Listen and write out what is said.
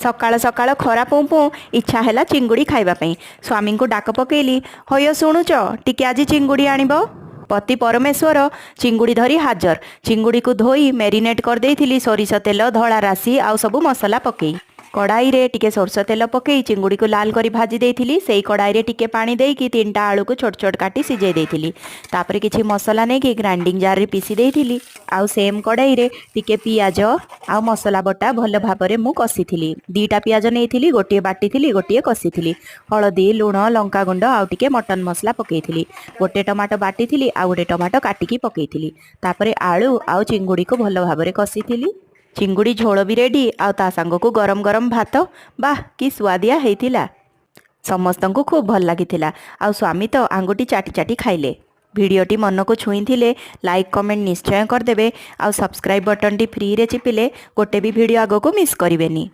सकाळ सकाळ खरा पुँ पुँ इच्छा है चिंगुड़ी खाइबापी स्वामी को डाक पकेली हय शुणुच टिके आज चिंगुड़ी आणब। पति परमेश्वर चिंगुड़ी धरी हाजर। चिंगुड़ी को धोई मेरिनेट कर देइथिली सोरिष तेल धला राशि आउ सबु मसला पकई कड़ाई रे टिके सोरष तेल पकई चिंगुड़ी को लाल करी भाजी देइथिली। सेई कड़ाई रे टिके पानी देइकी 3टा आलू को छोट छोट काटी सिझाई देइथिली। तापरे किछि मसला नेकी ग्राइंडिंग जार रे पीसी देइथिली। आउ सेम कड़ाई रे टिके पियाज आउ मसला बटा भल भाबरे मु कसिथिली। 2टा पियाज नेइथिली गोटिए बाटिथिली गोटिए कसिथिली। हळदी लुण लंका गुंड आउ टिके मटन मसला पकेइथिली। गोटे टमाटो बाटिथिली आउ गोटे टमाटो काटिकी पकेइथिली। तापरे आलू आउ चिंगुड़ी को भल भाबरे कसिथिली। चिंगुड़ी झोल भी रेडी आउ ता सांग को गरम गरम भात बाह कि सुआदिया हेतिला। समस्तंकु खूब भल लागिथिला। आउ स्वामी तो आंगुठी चाटी चाटी खाइले। भिडियोटी मन को छुई थिले लाइक कमेंट निश्चय करदेबे। आउ सब्सक्राइब बटन टी फ्री रे चिपिले गोटे भी भिडियो आगो को मिस करिवेनी।